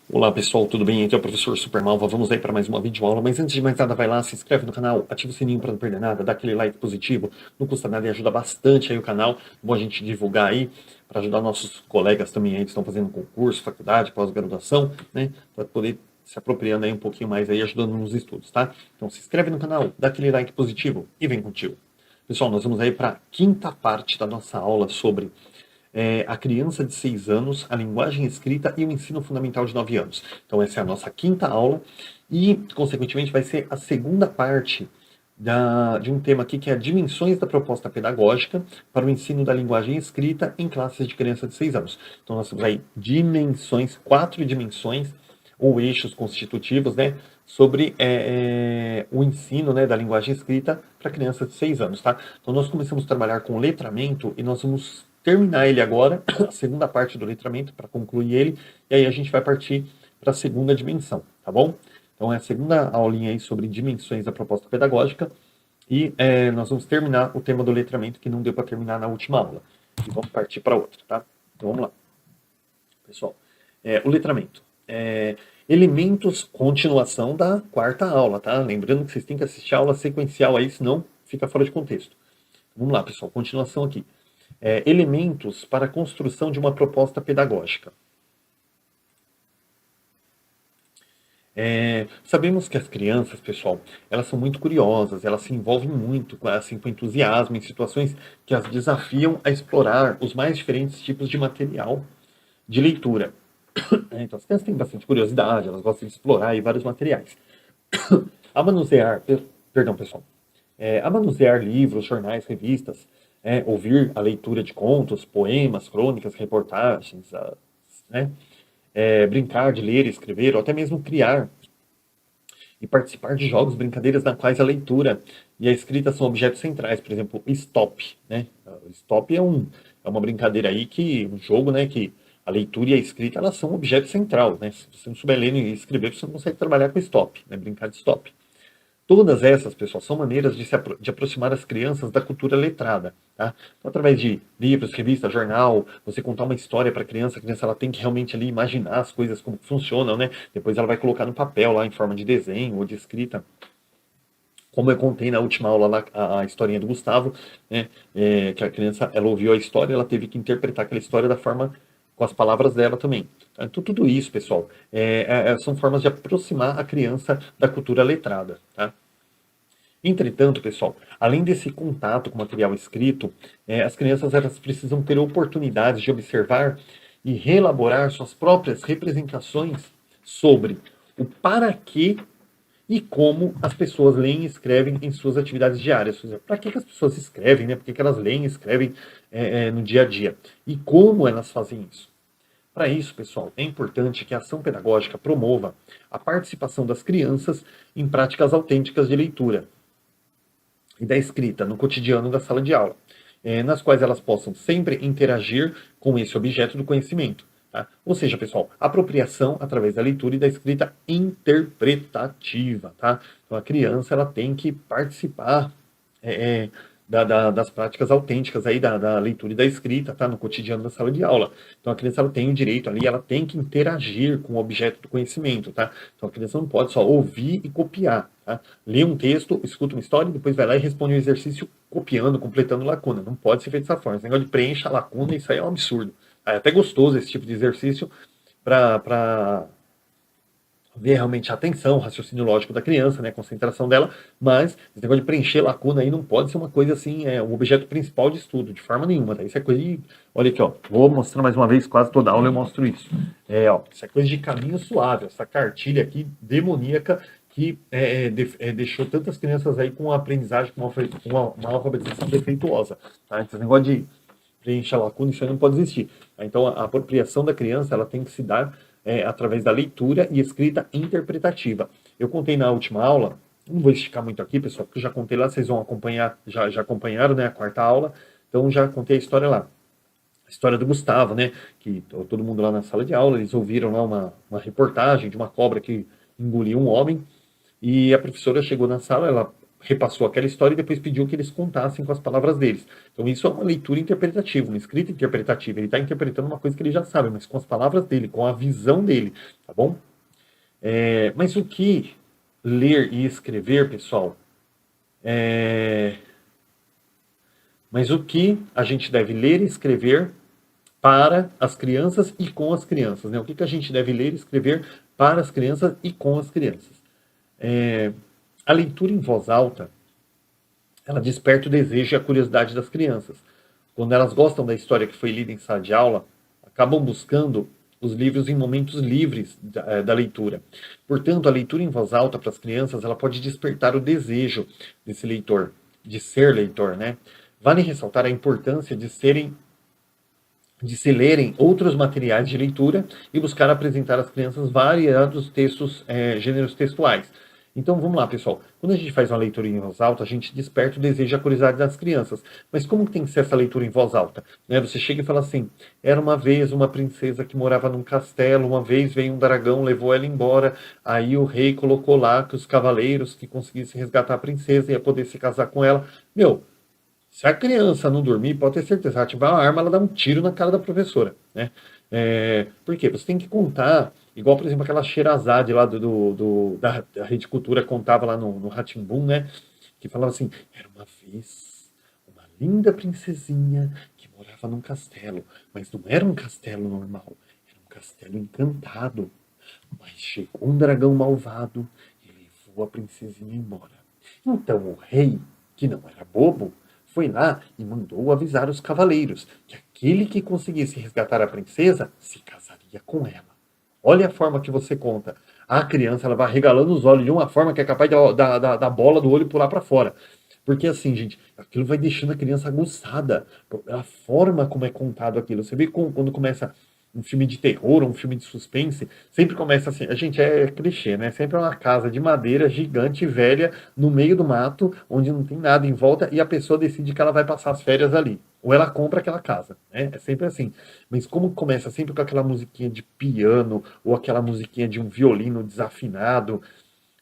Olá pessoal, tudo bem? Aqui é o professor Supermalva. Vamos aí para mais uma videoaula, mas antes de mais nada, vai lá, se inscreve no canal, ativa o sininho para não perder nada, dá aquele like positivo, não custa nada e ajuda bastante aí o canal. Bom a gente divulgar aí, para ajudar nossos colegas também aí que estão fazendo concurso, faculdade, pós-graduação, né? Para poder se apropriando aí um pouquinho mais aí, ajudando nos estudos, tá? Então se inscreve no canal, dá aquele like positivo e vem contigo. Pessoal, nós vamos aí para a quinta parte da nossa aula sobre a criança de 6 anos, a linguagem escrita e o ensino fundamental de 9 anos. Então, essa é a nossa quinta aula e, consequentemente, vai ser a segunda parte de um tema aqui que é dimensões da proposta pedagógica para o ensino da linguagem escrita em classes de criança de 6 anos. Então, nós temos aí dimensões, 4 dimensões ou eixos constitutivos, né, sobre o ensino, né, da linguagem escrita para crianças de 6 anos, tá? Então, nós começamos a trabalhar com o letramento e nós vamos terminar ele agora, a segunda parte do letramento, para concluir ele, e aí a gente vai partir para a segunda dimensão, tá bom? Então, é a segunda aulinha aí sobre dimensões da proposta pedagógica, e nós vamos terminar o tema do letramento, que não deu para terminar na última aula. E vamos partir para outra, tá? Então, vamos lá. Pessoal, o letramento. Elementos, continuação da quarta aula, tá? Lembrando que vocês têm que assistir a aula sequencial aí, senão fica fora de contexto. Vamos lá, pessoal, continuação aqui. Elementos para a construção de uma proposta pedagógica. Sabemos que as crianças, pessoal, elas são muito curiosas, elas se envolvem muito assim, com entusiasmo em situações que as desafiam a explorar os mais diferentes tipos de material de leitura. Então, as crianças têm bastante curiosidade, elas gostam de explorar aí vários materiais. A manusear, perdão, pessoal, a manusear livros, jornais, revistas, ouvir a leitura de contos, poemas, crônicas, reportagens, né? Brincar de ler, escrever, ou até mesmo criar e participar de jogos, brincadeiras na quais a leitura e a escrita são objetos centrais. Por exemplo, stop, né? Stop é uma brincadeira aí um jogo, né, que a leitura e a escrita elas são objeto central, né? Se você não souber ler e escrever, você não consegue trabalhar com stop, né? Brincar de stop. Todas essas, pessoal, são maneiras de aproximar as crianças da cultura letrada, tá? Então, através de livros, revistas, jornal, você contar uma história para a criança ela tem que realmente ali imaginar as coisas como funcionam, né? Depois ela vai colocar no papel lá em forma de desenho ou de escrita. Como eu contei na última aula lá, a historinha do Gustavo, né? Que a criança, ela ouviu a história, ela teve que interpretar aquela história da forma com as palavras dela também. Então, tudo isso, pessoal, são formas de aproximar a criança da cultura letrada, tá? Entretanto, pessoal, além desse contato com o material escrito, as crianças elas precisam ter oportunidades de observar e reelaborar suas próprias representações sobre o para quê e como as pessoas leem e escrevem em suas atividades diárias. Para que as pessoas escrevem, né? Por que elas leem e escrevem no dia a dia? E como elas fazem isso? Para isso, pessoal, é importante que a ação pedagógica promova a participação das crianças em práticas autênticas de leitura e da escrita no cotidiano da sala de aula, nas quais elas possam sempre interagir com esse objeto do conhecimento. Tá? Ou seja, pessoal, apropriação através da leitura e da escrita interpretativa. Tá? Então a criança ela tem que participar das práticas autênticas aí da leitura e da escrita, tá? No cotidiano da sala de aula. Então a criança ela tem o direito ali, ela tem que interagir com o objeto do conhecimento, tá? Então a criança não pode só ouvir e copiar, tá? Lê um texto, escuta uma história, depois vai lá e responde um exercício copiando, completando lacuna. Não pode ser feito dessa forma. Esse negócio de preencher a lacuna, isso aí é um absurdo. É até gostoso esse tipo de exercício para ver realmente a atenção, o raciocínio lógico da criança, né, a concentração dela, mas esse negócio de preencher lacuna aí não pode ser uma coisa assim, o objeto principal de estudo, de forma nenhuma, tá? Isso é coisa de, olha aqui, ó, vou mostrar mais uma vez, quase toda aula eu mostro isso. Isso é coisa de caminho suave, essa cartilha aqui demoníaca que deixou tantas crianças aí com uma aprendizagem, com uma alfabetização defeituosa, tá? Esse negócio de preencher a lacuna, isso aí não pode existir. Então, a apropriação da criança, ela tem que se dar através da leitura e escrita interpretativa. Eu contei na última aula, não vou esticar muito aqui, pessoal, porque eu já contei lá, vocês vão acompanhar, já acompanharam, né, a quarta aula, então já contei a história lá. A história do Gustavo, né, que todo mundo lá na sala de aula, eles ouviram lá uma reportagem de uma cobra que engoliu um homem, e a professora chegou na sala, ela repassou aquela história e depois pediu que eles contassem com as palavras deles. Então isso é uma leitura interpretativa, uma escrita interpretativa. Ele está interpretando uma coisa que ele já sabe, mas com as palavras dele, com a visão dele, tá bom? Mas o que ler e escrever, pessoal? Mas o que a gente deve ler e escrever para as crianças e com as crianças, né? O que a gente deve ler e escrever para as crianças e com as crianças? A leitura em voz alta, ela desperta o desejo e a curiosidade das crianças. Quando elas gostam da história que foi lida em sala de aula, acabam buscando os livros em momentos livres da leitura. Portanto, a leitura em voz alta para as crianças, ela pode despertar o desejo desse leitor, de ser leitor, né? Vale ressaltar a importância de se lerem outros materiais de leitura e buscar apresentar às crianças variados textos, gêneros textuais. Então vamos lá, pessoal. Quando a gente faz uma leitura em voz alta, a gente desperta o desejo e a curiosidade das crianças. Mas como que tem que ser essa leitura em voz alta? Né? Você chega e fala assim: era uma vez uma princesa que morava num castelo, uma vez veio um dragão, levou ela embora, aí o rei colocou lá que os cavaleiros que conseguissem resgatar a princesa ia poder se casar com ela. Meu, se a criança não dormir, pode ter certeza, se ela tiver uma arma, ela dá um tiro na cara da professora, né? Por quê? Você tem que contar, igual, por exemplo, aquela Sherazade lá da Rede Cultura contava lá no Rá-Tim-Bum, né? Que falava assim: era uma vez uma linda princesinha que morava num castelo, mas não era um castelo normal, era um castelo encantado. Mas chegou um dragão malvado e levou a princesinha embora. Então o rei, que não era bobo, foi lá e mandou avisar os cavaleiros que aquele que conseguisse resgatar a princesa se casaria com ela. Olha a forma que você conta. A criança, ela vai regalando os olhos de uma forma que é capaz da bola do olho pular para fora. Porque assim, gente, aquilo vai deixando a criança aguçada. A forma como é contado aquilo. Você vê quando começa um filme de terror, um filme de suspense, sempre começa assim, a gente é clichê, né? Sempre é uma casa de madeira gigante, velha, no meio do mato, onde não tem nada em volta, e a pessoa decide que ela vai passar as férias ali. Ou ela compra aquela casa, né? É sempre assim. Mas como começa sempre com aquela musiquinha de piano, ou aquela musiquinha de um violino desafinado,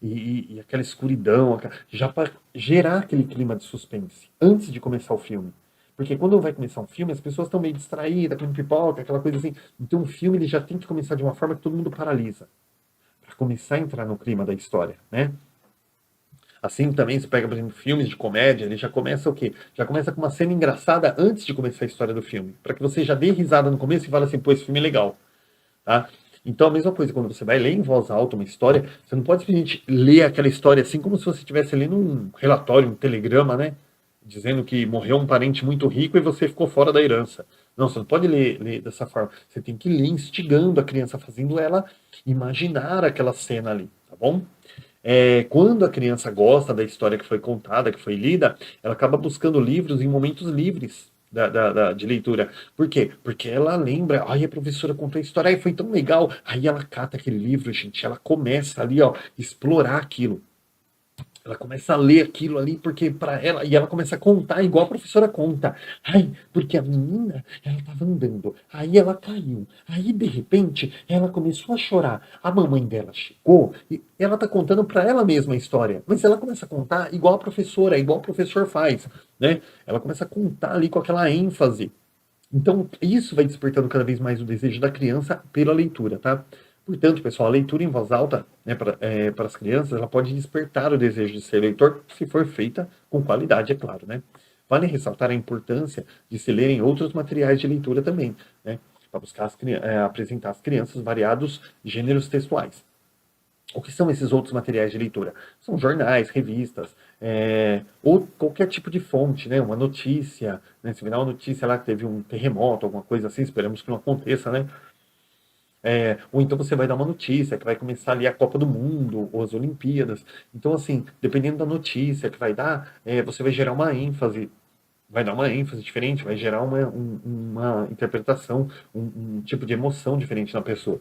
e aquela escuridão, já para gerar aquele clima de suspense, antes de começar o filme. Porque quando vai começar um filme, as pessoas estão meio distraídas, comendo pipoca, aquela coisa assim. Então o filme ele já tem que começar de uma forma que todo mundo paralisa. Para começar a entrar no clima da história, né? Assim também se pega, por exemplo, filmes de comédia, ele já começa o quê? Já começa com uma cena engraçada antes de começar a história do filme. Para que você já dê risada no começo e fale assim, pô, esse filme é legal. Tá? Então a mesma coisa, quando você vai ler em voz alta uma história, você não pode simplesmente ler aquela história assim como se você estivesse lendo um relatório, um telegrama, né? Dizendo que morreu um parente muito rico e você ficou fora da herança. Não, você não pode ler dessa forma. Você tem que ler instigando a criança, fazendo ela imaginar aquela cena ali, tá bom? Quando a criança gosta da história que foi contada, que foi lida, ela acaba buscando livros em momentos livres de leitura. Por quê? Porque ela lembra, ai, a professora contou a história, ai, foi tão legal. Aí ela cata aquele livro, gente, ela começa ali, ó, explorar aquilo. Ela começa a ler aquilo ali, porque para ela, e ela começa a contar igual a professora conta. Ai, porque a menina, ela estava andando, aí ela caiu, aí de repente ela começou a chorar. A mamãe dela chegou e ela tá contando para ela mesma a história, mas ela começa a contar igual a professora, igual o professor faz, né? Ela começa a contar ali com aquela ênfase. Então, isso vai despertando cada vez mais o desejo da criança pela leitura, tá? Portanto, pessoal, a leitura em voz alta, né, para as crianças, ela pode despertar o desejo de ser leitor, se for feita com qualidade, é claro, né? Vale ressaltar a importância de se lerem outros materiais de leitura também, né? Para buscar apresentar às crianças variados gêneros textuais. O que são esses outros materiais de leitura? São jornais, revistas, ou qualquer tipo de fonte, né? Uma notícia, né? Se virar uma notícia lá que teve um terremoto, alguma coisa assim, esperamos que não aconteça, né? Ou então você vai dar uma notícia que vai começar ali a Copa do Mundo ou as Olimpíadas. Então, assim, dependendo da notícia que vai dar, você vai gerar uma ênfase, vai dar uma ênfase diferente, vai gerar uma interpretação, um tipo de emoção diferente na pessoa.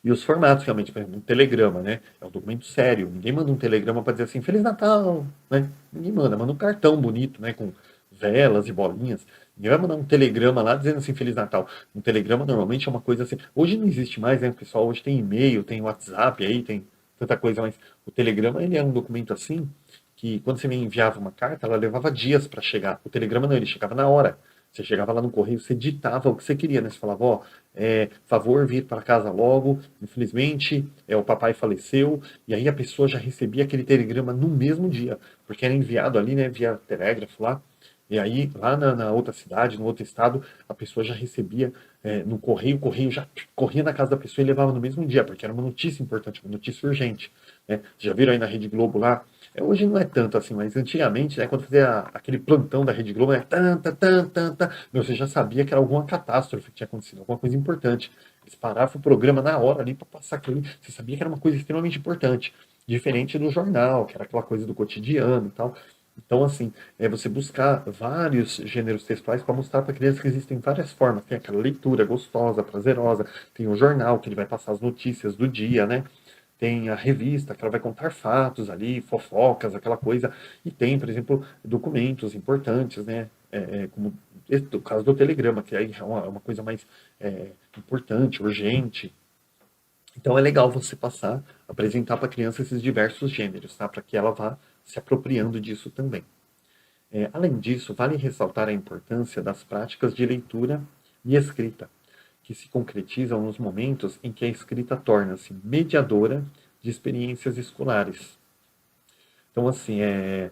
E os formatos, realmente, por exemplo, um telegrama, né? É um documento sério. Ninguém manda um telegrama para dizer assim, Feliz Natal, né? Ninguém manda um cartão bonito, né? Com velas e bolinhas. Ninguém vai mandar um telegrama lá dizendo assim, Feliz Natal. Um telegrama normalmente é uma coisa assim. Hoje não existe mais, né, pessoal? Hoje tem e-mail, tem WhatsApp aí, tem tanta coisa, mas o telegrama ele é um documento assim que quando você me enviava uma carta, ela levava dias para chegar. O telegrama não, ele chegava na hora. Você chegava lá no correio, você ditava o que você queria, né? Você falava, ó, favor vir para casa logo, infelizmente, o papai faleceu, e aí a pessoa já recebia aquele telegrama no mesmo dia, porque era enviado ali, né, via telégrafo lá, e aí lá na outra cidade, no outro estado, a pessoa já recebia no correio, o correio já corria na casa da pessoa e levava no mesmo dia, porque era uma notícia importante, uma notícia urgente, né? Já viram aí na Rede Globo lá? Hoje não é tanto assim, mas antigamente, né, quando fazia aquele plantão da Rede Globo, né, meu, você já sabia que era alguma catástrofe que tinha acontecido, alguma coisa importante. Eles paravam o programa na hora ali para passar aquilo. Você sabia que era uma coisa extremamente importante, diferente do jornal, que era aquela coisa do cotidiano e tal. Então, assim, você buscar vários gêneros textuais para mostrar para a criança que existem várias formas. Tem aquela leitura gostosa, prazerosa, tem o jornal, que ele vai passar as notícias do dia, né? Tem a revista, que ela vai contar fatos ali, fofocas, aquela coisa. E tem, por exemplo, documentos importantes, né? Como o caso do telegrama, que aí é uma coisa mais importante, urgente. Então é legal você passar, apresentar para a criança esses diversos gêneros, tá? Para que ela vá se apropriando disso também. Além disso, vale ressaltar a importância das práticas de leitura e escrita, que se concretizam nos momentos em que a escrita torna-se mediadora de experiências escolares. Então, assim, é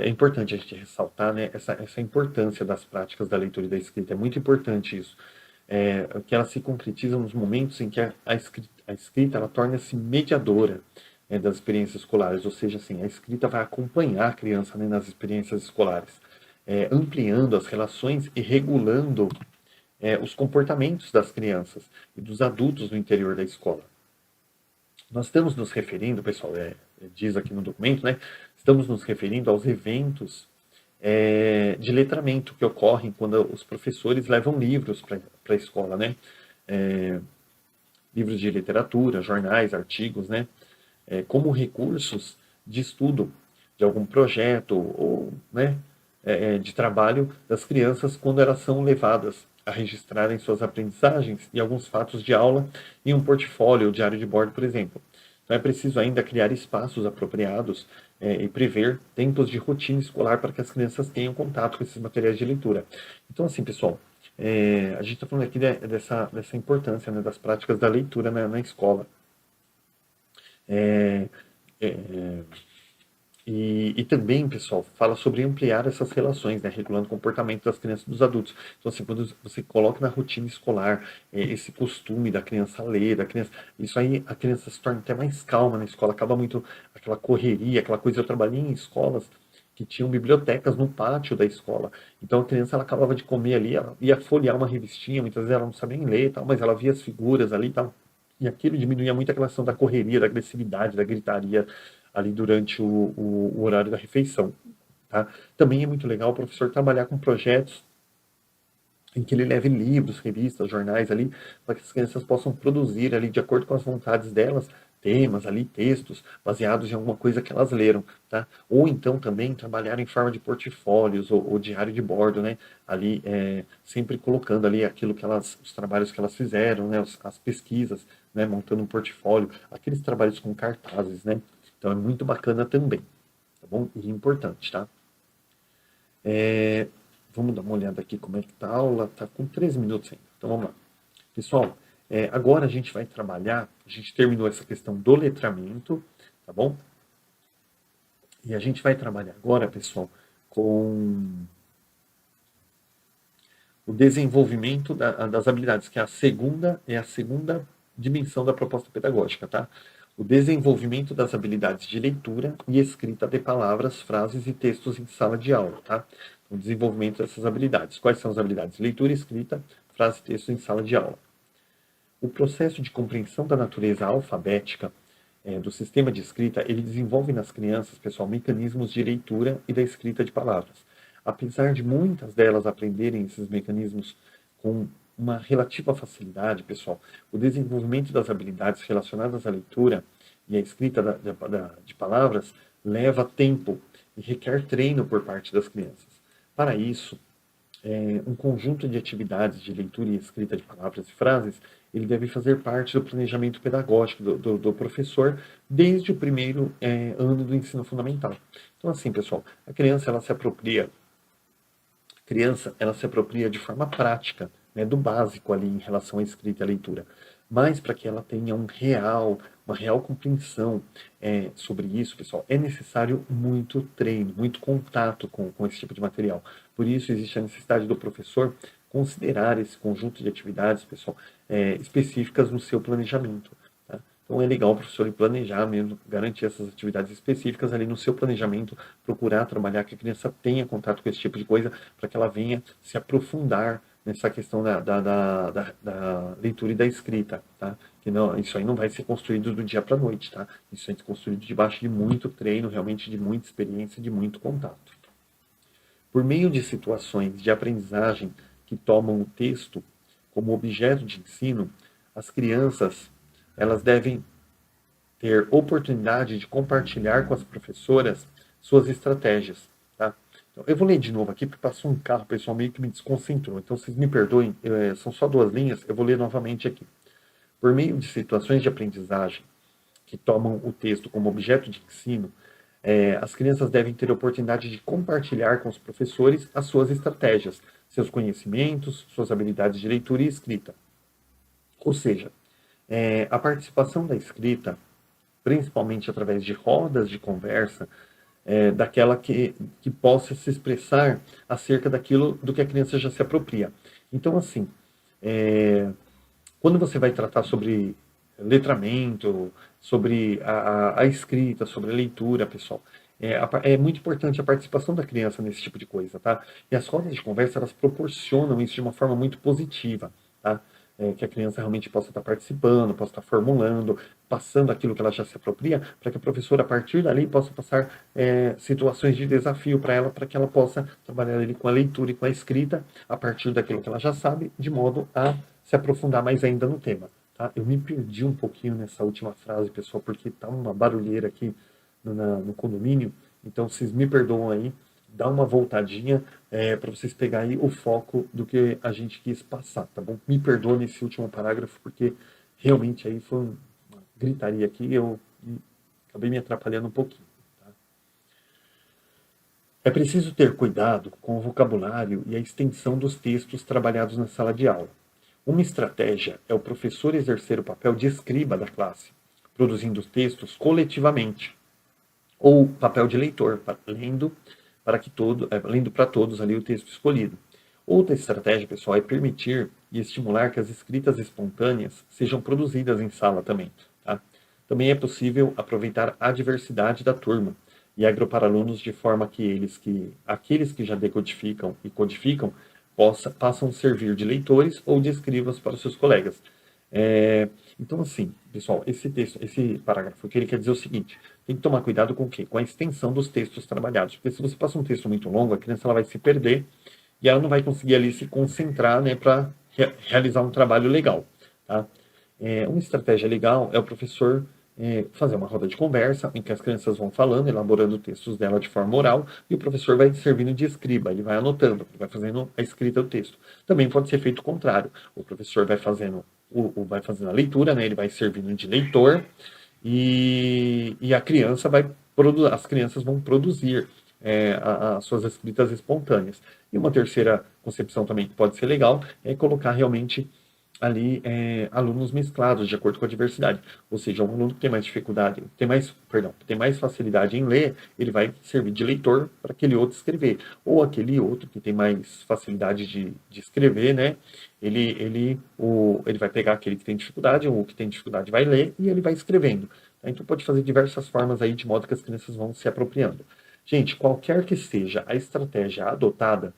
importante a gente ressaltar, né, essa importância das práticas da leitura e da escrita. É muito importante isso. Que elas se concretizam nos momentos em que a escrita ela torna-se mediadora, das experiências escolares, ou seja, assim, a escrita vai acompanhar a criança, né, nas experiências escolares, ampliando as relações e regulando os comportamentos das crianças e dos adultos no interior da escola. Nós estamos nos referindo, pessoal, diz aqui no documento, né? Estamos nos referindo aos eventos de letramento que ocorrem quando os professores levam livros para a escola, né? Livros de literatura, jornais, artigos, né? Como recursos de estudo de algum projeto ou, né, de trabalho das crianças quando elas são levadas a registrarem suas aprendizagens e alguns fatos de aula em um portfólio ou diário de bordo, por exemplo. Então é preciso ainda criar espaços apropriados e prever tempos de rotina escolar para que as crianças tenham contato com esses materiais de leitura. Então, assim, pessoal, a gente está falando aqui dessa importância, né, das práticas da leitura na escola. É, é, e também, pessoal, fala sobre ampliar essas relações, né, regulando o comportamento das crianças e dos adultos. Então, assim, quando você coloca na rotina escolar esse costume da criança ler, da criança, isso aí a criança se torna até mais calma na escola, acaba muito aquela correria, aquela coisa. Eu trabalhei em escolas que tinham bibliotecas no pátio da escola. Então a criança ela acabava de comer ali, ela ia folhear uma revistinha, muitas vezes ela não sabia nem ler, e tal, mas ela via as figuras ali e tal. E aquilo diminuía muito a relação da correria, da agressividade, da gritaria ali durante o horário da refeição. Tá? Também é muito legal o professor trabalhar com projetos em que ele leve livros, revistas, jornais ali, para que as crianças possam produzir ali, de acordo com as vontades delas, temas ali, textos, baseados em alguma coisa que elas leram, tá? Ou então também trabalhar em forma de portfólios ou diário de bordo, né? Ali, sempre colocando ali aquilo que os trabalhos que elas fizeram, né? As pesquisas, né? Montando um portfólio, aqueles trabalhos com cartazes, né? Então é muito bacana também, tá bom? E importante, tá? Vamos dar uma olhada aqui como é que tá a aula. Tá com 3 minutos ainda. Então vamos lá. Pessoal, agora a gente vai trabalhar, a gente terminou essa questão do letramento, tá bom? E a gente vai trabalhar agora, pessoal, com o desenvolvimento das habilidades, que é a segunda dimensão da proposta pedagógica, tá? O desenvolvimento das habilidades de leitura e escrita de palavras, frases e textos em sala de aula, tá? O desenvolvimento dessas habilidades. Quais são as habilidades? Leitura, escrita, frase e texto em sala de aula. O processo de compreensão da natureza alfabética do sistema de escrita, ele desenvolve nas crianças, pessoal, mecanismos de leitura e da escrita de palavras. Apesar de muitas delas aprenderem esses mecanismos com uma relativa facilidade, pessoal, o desenvolvimento das habilidades relacionadas à leitura e à escrita de palavras leva tempo e requer treino por parte das crianças. Para isso, um conjunto de atividades de leitura e escrita de palavras e frases, ele deve fazer parte do planejamento pedagógico do professor desde o primeiro ano do ensino fundamental. Então, assim, pessoal, a criança ela se apropria de forma prática, né, do básico ali em relação à escrita e à leitura. Mas para que ela tenha uma real compreensão sobre isso, pessoal, é necessário muito treino, muito contato com esse tipo de material. Por isso existe a necessidade do professor considerar esse conjunto de atividades, pessoal, específicas no seu planejamento. Tá? Então é legal o professor planejar mesmo, garantir essas atividades específicas ali no seu planejamento, procurar trabalhar que a criança tenha contato com esse tipo de coisa, para que ela venha se aprofundar nessa questão da leitura e da escrita, tá? Que não, isso aí não vai ser construído do dia para a noite, tá? Isso vai ser construído debaixo de muito treino, realmente de muita experiência, de muito contato. Por meio de situações de aprendizagem que tomam o texto como objeto de ensino, as crianças elas devem ter oportunidade de compartilhar com as professoras suas estratégias. Tá? Então, eu vou ler de novo aqui, porque passou um carro, o pessoal meio que me desconcentrou. Então, vocês me perdoem, são só 2 linhas, eu vou ler novamente aqui. Por meio de situações de aprendizagem que tomam o texto como objeto de ensino, as crianças devem ter a oportunidade de compartilhar com os professores as suas estratégias, seus conhecimentos, suas habilidades de leitura e escrita. Ou seja, a participação da escrita, principalmente através de rodas de conversa, daquela que possa se expressar acerca daquilo do que a criança já se apropria. Então, assim, é, quando você vai tratar sobre letramento, sobre a escrita, sobre a leitura, pessoal, é muito importante a participação da criança nesse tipo de coisa, tá? E as rodas de conversa, elas proporcionam isso de uma forma muito positiva, tá? Que a criança realmente possa estar participando, possa estar formulando, passando aquilo que ela já se apropria, para que a professora, a partir dali, possa passar situações de desafio para ela, para que ela possa trabalhar ali com a leitura e com a escrita, a partir daquilo que ela já sabe, de modo a se aprofundar mais ainda no tema. Tá? Eu me perdi um pouquinho nessa última frase, pessoal, porque tá uma barulheira aqui no condomínio, então vocês me perdoam aí, dá uma voltadinha para vocês pegarem aí o foco do que a gente quis passar, tá bom? Me perdoa nesse último parágrafo, porque realmente aí foi uma gritaria aqui e eu acabei me atrapalhando um pouquinho. Tá? É preciso ter cuidado com o vocabulário e a extensão dos textos trabalhados na sala de aula. Uma estratégia é o professor exercer o papel de escriba da classe, produzindo os textos coletivamente, ou papel de leitor, lendo para todos ali o texto escolhido. Outra estratégia, pessoal, é permitir e estimular que as escritas espontâneas sejam produzidas em sala também. Tá? Também é possível aproveitar a diversidade da turma e agrupar alunos de forma que aqueles que já decodificam e codificam passam a servir de leitores ou de escribas para os seus colegas. Então, assim, pessoal, esse parágrafo que ele quer dizer o seguinte: tem que tomar cuidado com o quê? Com a extensão dos textos trabalhados, porque se você passa um texto muito longo, a criança ela vai se perder e ela não vai conseguir ali se concentrar, né, para realizar um trabalho legal, tá? Uma estratégia legal é o professor fazer uma roda de conversa em que as crianças vão falando, elaborando textos dela de forma oral, e o professor vai servindo de escriba, ele vai anotando, vai fazendo a escrita do texto. Também pode ser feito o contrário, o professor vai fazendo, vai fazendo a leitura, né, ele vai servindo de leitor, e as crianças vão produzir as suas escritas espontâneas. E uma terceira concepção também que pode ser legal é colocar realmente ali alunos mesclados de acordo com a diversidade. Ou seja, um aluno que tem mais dificuldade, tem mais facilidade em ler, ele vai servir de leitor para aquele outro escrever. Ou aquele outro que tem mais facilidade de escrever, né? Ele vai pegar aquele que tem dificuldade, ou o que tem dificuldade vai ler e ele vai escrevendo. Tá? Então pode fazer diversas formas aí de modo que as crianças vão se apropriando. Gente, qualquer que seja a estratégia adotada,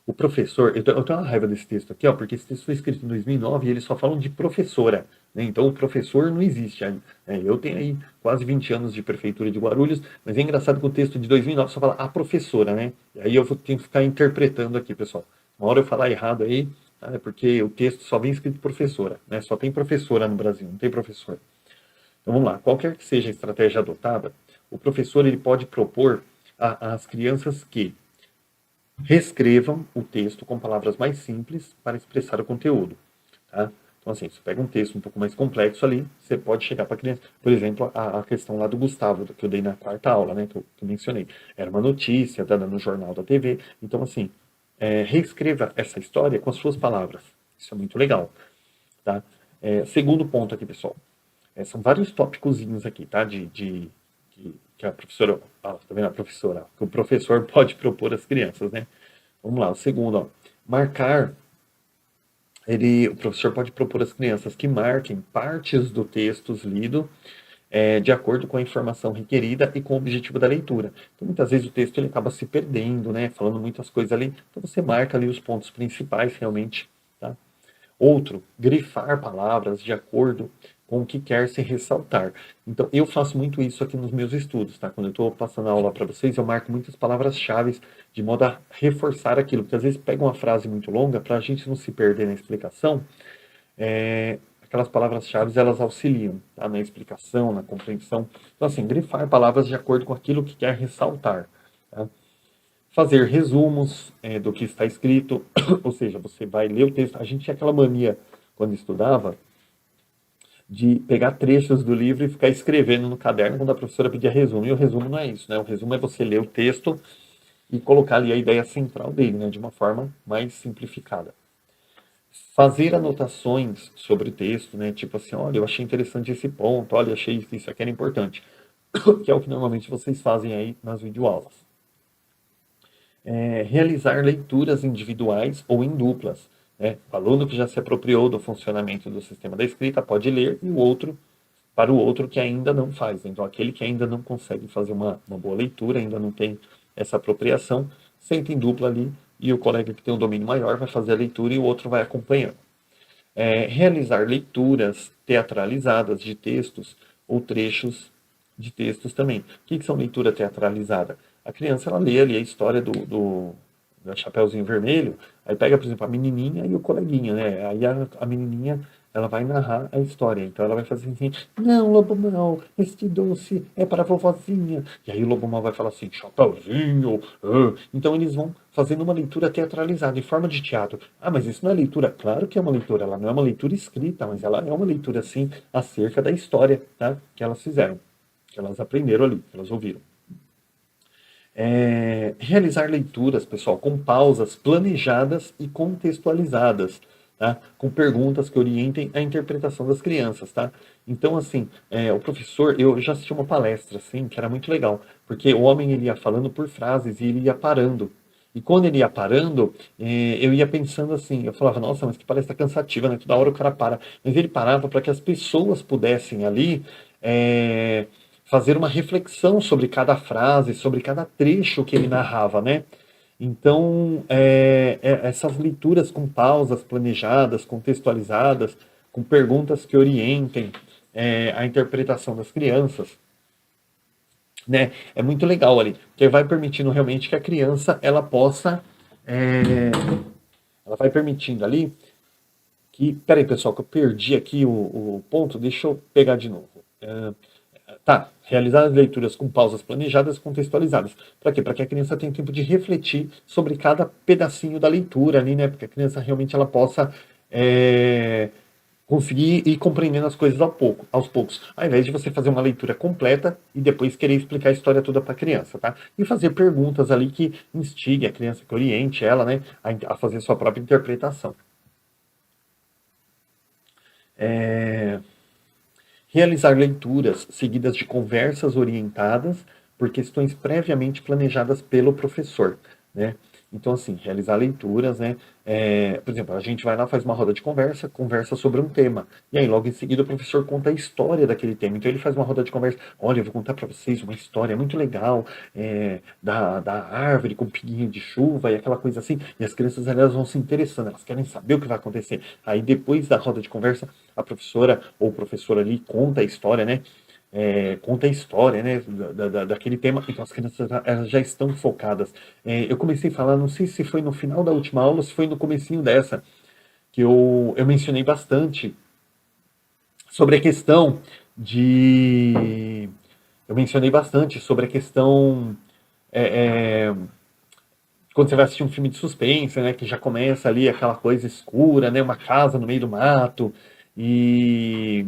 o professor, eu tenho uma raiva desse texto aqui, ó, porque esse texto foi escrito em 2009 e eles só falam de professora, né? Então o professor não existe aí. Eu tenho aí quase 20 anos de prefeitura de Guarulhos, mas é engraçado que o texto de 2009 só fala a professora, né? E aí tenho que ficar interpretando aqui, pessoal. Uma hora eu falar errado aí, tá? É porque o texto só vem escrito professora, né? Só tem professora no Brasil, não tem professor. Então vamos lá, qualquer que seja a estratégia adotada, o professor ele pode propor às crianças que reescrevam o texto com palavras mais simples para expressar o conteúdo, tá? Então, assim, você pega um texto um pouco mais complexo ali, você pode chegar para a criança. Por exemplo, a questão lá do Gustavo, que eu dei na quarta aula, né, que eu mencionei. Era uma notícia dada no jornal da TV. Então, assim, reescreva essa história com as suas palavras. Isso é muito legal, tá? Segundo ponto aqui, pessoal. São vários tópicozinhos aqui, tá? Que a professora, tá vendo a professora? Que o professor pode propor às crianças, né? Vamos lá, o segundo, ó. Marcar, o professor pode propor às crianças que marquem partes do texto lido de acordo com a informação requerida e com o objetivo da leitura. Então, muitas vezes o texto ele acaba se perdendo, né? Falando muitas coisas ali. Então, você marca ali os pontos principais, realmente, tá? Outro, grifar palavras de acordo com o que quer se ressaltar. Então, eu faço muito isso aqui nos meus estudos, tá? Quando eu estou passando a aula para vocês, eu marco muitas palavras-chave de modo a reforçar aquilo, porque às vezes pega uma frase muito longa, para a gente não se perder na explicação, aquelas palavras-chave elas auxiliam, tá? Na explicação, na compreensão. Então, assim, grifar palavras de acordo com aquilo que quer ressaltar, tá? Fazer resumos do que está escrito, ou seja, você vai ler o texto. A gente tinha aquela mania, quando estudava, de pegar trechos do livro e ficar escrevendo no caderno quando a professora pedia resumo. E o resumo não é isso, né? O resumo é você ler o texto e colocar ali a ideia central dele, né? De uma forma mais simplificada. Fazer anotações sobre o texto, né? Tipo assim, olha, eu achei interessante esse ponto, olha, eu achei isso aqui era importante. Que é o que normalmente vocês fazem aí nas videoaulas. Realizar leituras individuais ou em duplas, né? O aluno que já se apropriou do funcionamento do sistema da escrita pode ler e o outro para o outro que ainda não faz. Então, aquele que ainda não consegue fazer uma boa leitura, ainda não tem essa apropriação, senta em dupla ali e o colega que tem um domínio maior vai fazer a leitura e o outro vai acompanhando. Realizar leituras teatralizadas de textos ou trechos de textos também. O que são leitura teatralizada? A criança ela lê ali a história do Chapeuzinho Vermelho, aí pega, por exemplo, a menininha e o coleguinha, né? Aí a menininha ela vai narrar a história. Então ela vai fazer assim: não, lobo mau, este doce é para a vovozinha. E aí o lobo mau vai falar assim: Chapeuzinho. Então eles vão fazendo uma leitura teatralizada, em forma de teatro. Ah, mas isso não é leitura? Claro que é uma leitura. Ela não é uma leitura escrita, mas ela é uma leitura, assim, acerca da história, tá? Que elas fizeram, que elas aprenderam ali, que elas ouviram. Realizar leituras, pessoal, com pausas planejadas e contextualizadas, tá? Com perguntas que orientem a interpretação das crianças, tá? Então, assim, o professor, eu já assisti uma palestra, assim, que era muito legal, porque o homem ele ia falando por frases e ele ia parando. E quando ele ia parando, eu ia pensando assim, eu falava, nossa, mas que palestra cansativa, né? Toda hora o cara para. Mas ele parava para que as pessoas pudessem ali fazer uma reflexão sobre cada frase, sobre cada trecho que ele narrava, né? Então, essas leituras com pausas planejadas, contextualizadas, com perguntas que orientem a interpretação das crianças, né? É muito legal ali, porque vai permitindo realmente que a criança ela possa, ela vai permitindo ali que, peraí pessoal, que eu perdi aqui o ponto, deixa eu pegar de novo. Tá, realizar as leituras com pausas planejadas e contextualizadas. Para quê? Para que a criança tenha tempo de refletir sobre cada pedacinho da leitura ali, né? Porque a criança realmente ela possa conseguir ir compreendendo as coisas aos poucos, ao invés de você fazer uma leitura completa e depois querer explicar a história toda para a criança, tá? E fazer perguntas ali que instigue a criança, que oriente ela, né, a fazer sua própria interpretação. Realizar leituras seguidas de conversas orientadas por questões previamente planejadas pelo professor, né? Então, assim, realizar leituras, né? Por exemplo, a gente vai lá, faz uma roda de conversa, conversa sobre um tema. E aí, logo em seguida, o professor conta a história daquele tema. Então, ele faz uma roda de conversa. Olha, eu vou contar para vocês uma história muito legal da árvore com pinguinho de chuva e aquela coisa assim. E as crianças, elas vão se interessando, elas querem saber o que vai acontecer. Aí, depois da roda de conversa, a professora ou o professor ali conta a história, né? Conta a história, né, daquele tema, então as crianças elas já estão focadas. Eu comecei a falar, não sei se foi no final da última aula, ou se foi no comecinho dessa, que eu mencionei bastante sobre a questão de... Eu mencionei bastante sobre a questão é, é, quando você vai assistir um filme de suspense, né, que já começa ali aquela coisa escura, né, uma casa no meio do mato e,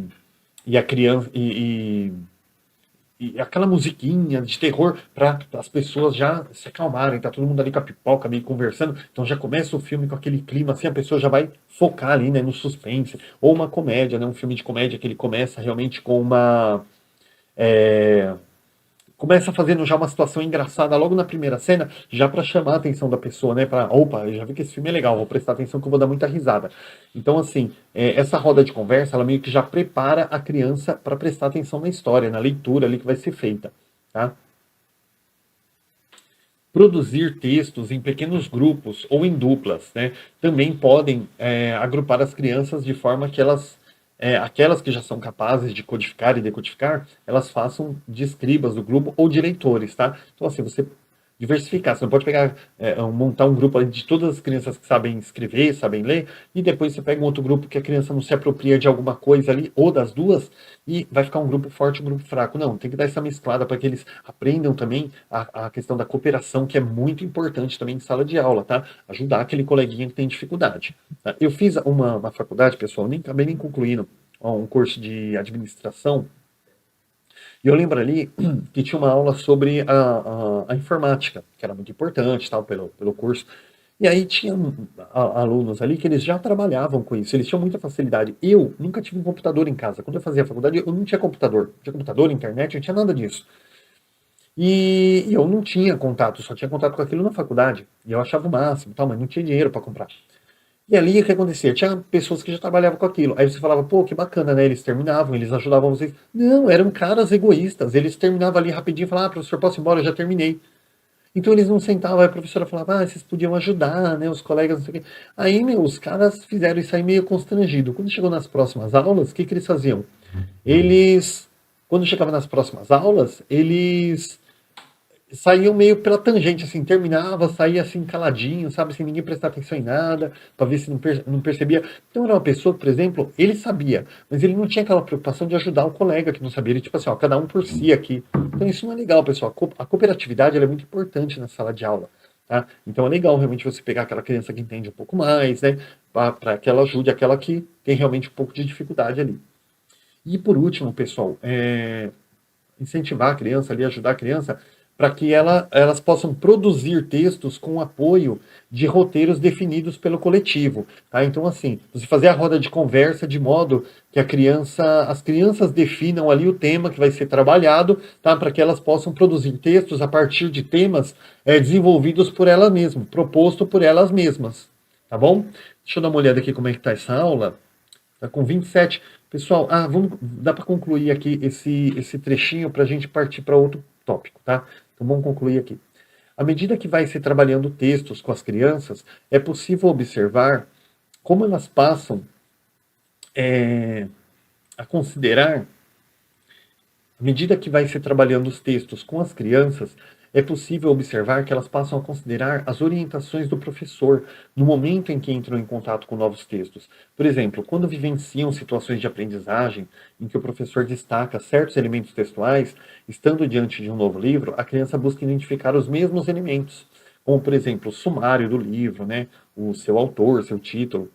e a criança e aquela musiquinha de terror para as pessoas já se acalmarem, tá todo mundo ali com a pipoca meio conversando, então já começa o filme com aquele clima assim, a pessoa já vai focar ali, né, no suspense, ou uma comédia, né, um filme de comédia que ele começa realmente com uma começa fazendo já uma situação engraçada logo na primeira cena, já para chamar a atenção da pessoa, né? Para, opa, eu já vi que esse filme é legal, vou prestar atenção que eu vou dar muita risada. Então, assim, essa roda de conversa, ela meio que já prepara a criança para prestar atenção na história, na leitura ali que vai ser feita, tá? Produzir textos em pequenos grupos ou em duplas, né? Também podem agrupar as crianças de forma que elas aquelas que já são capazes de codificar e decodificar, elas façam de escribas do grupo ou de leitores, tá? Então, assim, você diversificar, você não pode pegar, montar um grupo ali de todas as crianças que sabem escrever, sabem ler, e depois você pega um outro grupo que a criança não se apropria de alguma coisa ali, ou das duas, e vai ficar um grupo forte e um grupo fraco. Não, tem que dar essa mesclada para que eles aprendam também a questão da cooperação, que é muito importante também em sala de aula, tá? Ajudar aquele coleguinha que tem dificuldade. Tá? Eu fiz uma faculdade, pessoal, nem acabei nem concluindo, um curso de administração, e eu lembro ali que tinha uma aula sobre a informática, que era muito importante, tal, pelo curso. E aí tinha alunos ali que eles já trabalhavam com isso, eles tinham muita facilidade. Eu nunca tive um computador em casa. Quando eu fazia a faculdade, eu não tinha computador. Não tinha computador, internet, não tinha nada disso. E eu não tinha contato, só tinha contato com aquilo na faculdade. E eu achava o máximo, tal, mas não tinha dinheiro para comprar. E ali o que acontecia? Tinha pessoas que já trabalhavam com aquilo. Aí você falava, pô, que bacana, né? Eles terminavam, eles ajudavam vocês. Não, eram caras egoístas. Eles terminavam ali rapidinho e falavam, ah, professor, posso ir embora? Eu já terminei. Então eles não sentavam, aí a professora falava, ah, vocês podiam ajudar, né? Os colegas, não sei o quê. Aí, meu, os caras fizeram isso aí meio constrangido. Quando chegou nas próximas aulas, o que, que eles faziam? Eles, quando chegava nas próximas aulas, eles saíam meio pela tangente, assim, terminava, saía assim caladinho, sabe, sem ninguém prestar atenção em nada, para ver se não percebia. Então era uma pessoa que, por exemplo, ele sabia, mas ele não tinha aquela preocupação de ajudar o colega que não sabia. Ele, tipo assim, ó, cada um por si aqui. Então isso não é legal, pessoal. A cooperatividade ela é muito importante na sala de aula. Tá? Então é legal realmente você pegar aquela criança que entende um pouco mais, né? Para que ela ajude aquela que tem realmente um pouco de dificuldade ali. E por último, pessoal, incentivar a criança ali, ajudar a criança para que elas possam produzir textos com apoio de roteiros definidos pelo coletivo. Tá? Então, assim, você fazer a roda de conversa de modo que as crianças definam ali o tema que vai ser trabalhado, tá? Para que elas possam produzir textos a partir de temas desenvolvidos por elas mesmas, proposto por elas mesmas. Tá bom? Deixa eu dar uma olhada aqui como é que está essa aula. Está com 27. Pessoal, dá para concluir aqui esse trechinho para a gente partir para outro tópico, tá? Então vamos concluir aqui. À medida que vai se trabalhando textos com as crianças, é possível observar como elas passam a considerar à medida que vai se trabalhando os textos com as crianças, é possível observar que elas passam a considerar as orientações do professor no momento em que entram em contato com novos textos. Por exemplo, quando vivenciam situações de aprendizagem em que o professor destaca certos elementos textuais, estando diante de um novo livro, a criança busca identificar os mesmos elementos, como, por exemplo, o sumário do livro, né, o seu autor, seu título.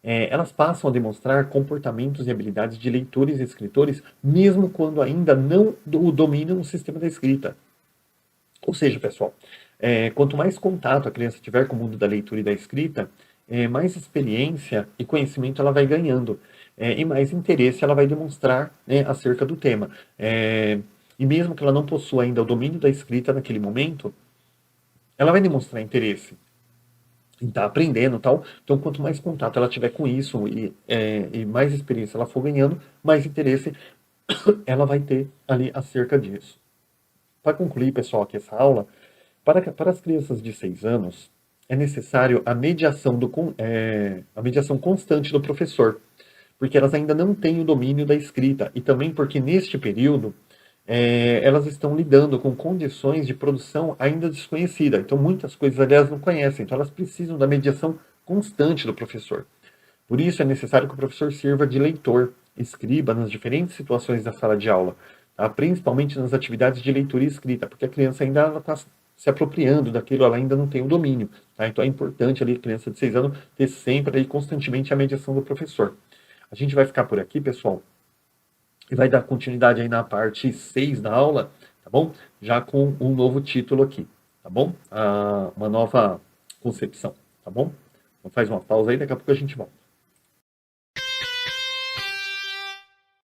Elas passam a demonstrar comportamentos e habilidades de leitores e escritores, mesmo quando ainda não dominam o sistema da escrita. Ou seja, pessoal, quanto mais contato a criança tiver com o mundo da leitura e da escrita, mais experiência e conhecimento ela vai ganhando, e mais interesse ela vai demonstrar, né, acerca do tema. E mesmo que ela não possua ainda o domínio da escrita naquele momento, ela vai demonstrar interesse em estar aprendendo e tal. Então, quanto mais contato ela tiver com isso e mais experiência ela for ganhando, mais interesse ela vai ter ali acerca disso. Para concluir, pessoal, aqui essa aula, para as crianças de 6 anos, é necessário a mediação constante do professor, porque elas ainda não têm o domínio da escrita, e também porque neste período elas estão lidando com condições de produção ainda desconhecidas. Então, muitas coisas ali elas não conhecem, então elas precisam da mediação constante do professor. Por isso, é necessário que o professor sirva de leitor, escriba nas diferentes situações da sala de aula, tá? Principalmente nas atividades de leitura e escrita, porque a criança ainda está se apropriando daquilo, ela ainda não tem o domínio. Tá? Então é importante ali, criança de 6 anos, ter sempre aí constantemente a mediação do professor. A gente vai ficar por aqui, pessoal, e vai dar continuidade aí na parte 6 da aula, tá bom? Já com um novo título aqui, tá bom? Uma nova concepção, tá bom? Então faz uma pausa aí, daqui a pouco a gente volta.